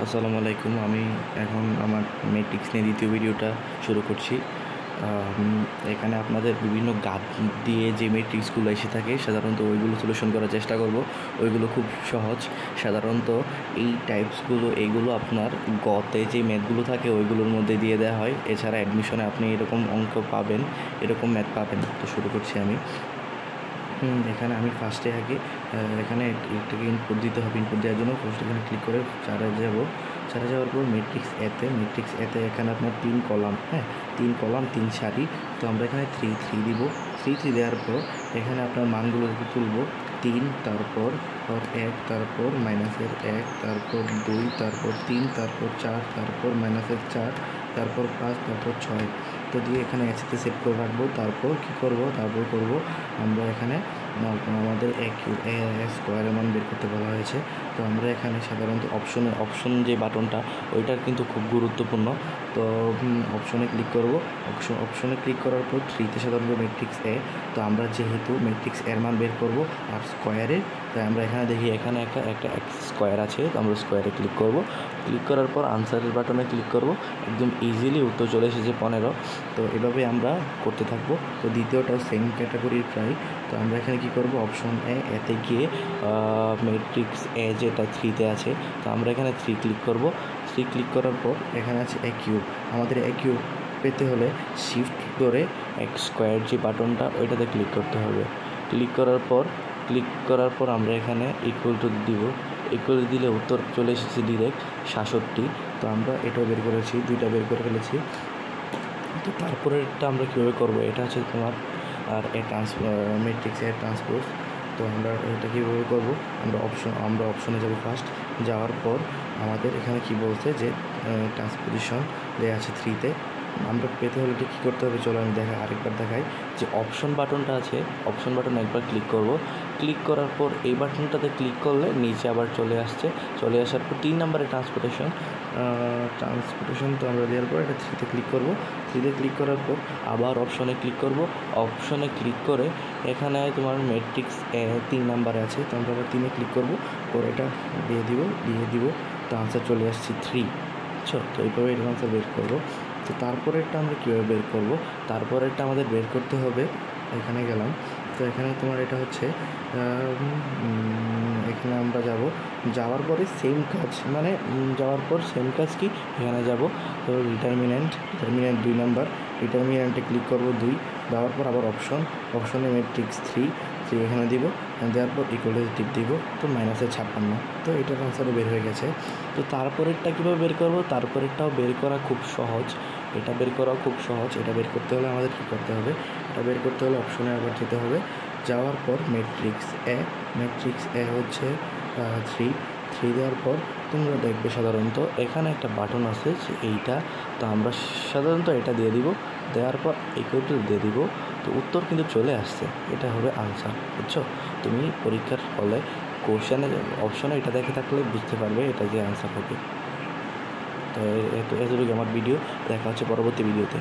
আসসালামু আলাইকুম। আমি এখন আমার ম্যাট্রিক্স নিয়ে দ্বিতীয় ভিডিওটা শুরু করছি। এখানে আপনাদের বিভিন্ন গাদ দিয়ে যে ম্যাট্রিক্সগুলো এসে থাকে সাধারণত ওইগুলো সলিউশন করার চেষ্টা করব। ওইগুলো খুব সহজ। সাধারণত এই টাইপসগুলো এইগুলো আপনার গতে যে ম্যাথগুলো থাকে ওইগুলোর মধ্যে দিয়ে দেওয়া হয়। এছাড়া অ্যাডমিশনে আপনি এরকম অঙ্ক পাবেন, এরকম ম্যাথ পাবেন। তো শুরু করছি আমি। এখানে আমি ফার্স্টে আগে এখানে একটাকে ইনপুট দিতে হবে। ইনপুট দেওয়ার জন্য ফার্স্ট এখানে ক্লিক করে চারে যাওয়ার পর ম্যাট্রিক্স এতে এখানে আপনার 3 কলাম, 3 কলাম 3 সারি। তো আমরা এখানে 3 দিব। 3 দেওয়ার পর এখানে আপনার মানগুলো তুলব। 3, তারপর 1, তারপর মাইনাসের 1, তারপর 2, তারপর 3, তারপর 4, তারপর মাইনাসের 4, তারপর 5, তারপর 6। তো দিয়ে এখানে একসাথে সেট করে রাখবো। তারপর কী করব? আমরা এখানে আমাদের স্কোয়ারের মান বের করতে বলা হয়েছে। তো আমরা এখানে সাধারণত অপশন যে বাটনটা ওইটার কিন্তু খুব গুরুত্বপূর্ণ। তো অপশনে ক্লিক করব। অপশনে ক্লিক করার পর 3তে সাধারণত ম্যাট্রিক্স এ। তো আমরা যেহেতু ম্যাট্রিক্স এর মান বের করব আর স্কোয়ারের, তাই আমরা এখানে দেখি এখানে একটা স্কোয়ার আছে। তো আমরা স্কোয়ারে ক্লিক করব। ক্লিক করার পর আনসারের বাটনে ক্লিক করব। একদম ইজিলি উত্তর চলে এসেছে 15। তো এভাবে আমরা করতে থাকবো। তো দ্বিতীয়টাও সেম ক্যাটাগরির প্রায়। তো আমরা এখানে কি করব? অপশন এতে গিয়ে ম্যাট্রিক্স এ যেটা 3তে আছে, তো আমরা এখানে 3 ক্লিক করব। 3 ক্লিক করার পর এখানে আছে এ কিউব। আমাদের এ কিউব পেতে হলে শিফট ধরে এক্স স্কোয়ার যে বাটনটা ওইটাতে ক্লিক করতে হবে। ক্লিক করার পর আমরা এখানে ইকুয়াল টু দিব। ইকুয়াল দিলে উত্তর চলে এসেছে ডিরেক্ট 67। তো আমরা এটাও বের করেছি, 2টা বের করে ফেলেছি। তো তারপরেরটা আমরা কীভাবে করবো? এটা হচ্ছে তোমার আর ম্যাট্রিক্স এর ট্রান্সপোজ। তো আমরা এটা কীভাবে করবো? আমরা অপশনে যাব। ফার্স্ট যাওয়ার পর আমাদের এখানে কি বলছে যে ট্রান্সপোজিশন দেওয়া আছে 3তে। আমরা পেতে হলে এটা কী করতে হবে? চলো আমি আরেকবার দেখাই। যে অপশন বাটনটা আছে, অপশন বাটনে একবার ক্লিক করব। ক্লিক করার পর এই বাটনটাতে ক্লিক করলে নিচে আবার চলে আসার পর 3 নম্বরে ট্রান্সপোর্টেশন। তো আমরা দেওয়ার পর এটা 3তে ক্লিক করব। 3তে ক্লিক করার পর আবার অপশনে ক্লিক করব। অপশনে ক্লিক করে এখানে তোমার ম্যাট্রিক্স 3 নাম্বারে আছে। তো আমরা আবার 3-এ ক্লিক করব। পর এটা দিয়ে দিব। তো আনসার চলে আসছে 3। তো এইভাবে এটার আনসার বের করব। তো তারপরেরটা আমরা কীভাবে বের করব? তারপরেরটা আমাদের বের করতে হবে। এখানে গেলাম। তো এখানে তোমার এটা হচ্ছে এখানে আমরা যাওয়ার পরে সেম কাজ, মানে যাওয়ার পর সেম কাজ কি এখানে যাব। তো ডিটারমিনেন্ট 2 নাম্বার, ডিটারমিনেন্টে ক্লিক করব 2। দেওয়ার পর আবার অপশনে ম্যাট্রিক্স 3 এখানে দিব। দেওয়ার পর ইকুয়াল টিপ দিব। তো -56। তো এটার আনসারও বের হয়ে গেছে। তো তারপরেরটা কীভাবে বের করব? তারপরেরটাও বের করা খুব সহজ। এটা বের করতে হলে আমাদের কী করতে হবে? এটা বের করতে হলে অপশনে আবার যেতে হবে। যাওয়ার পর ম্যাট্রিক্স এ হচ্ছে 3 দেওয়ার পর তোমরা দেখবে সাধারণত এখানে একটা বাটন আছে যে এইটা। তো আমরা সাধারণত এটা দিয়ে দিব। দেওয়ার পর ইকুয়াল টু দিয়ে দিব। তো উত্তর কিন্তু চলে আসছে। এটা হবে আনসার, বুঝছো? তুমি পরীক্ষার হলে কোশ্চেনে অপশনে এটা দেখে থাকলে বুঝতে পারবে এটা যে আনসার হবে। তো এতটুকু আমার ভিডিও। দেখা হচ্ছে পরবর্তী ভিডিওতে।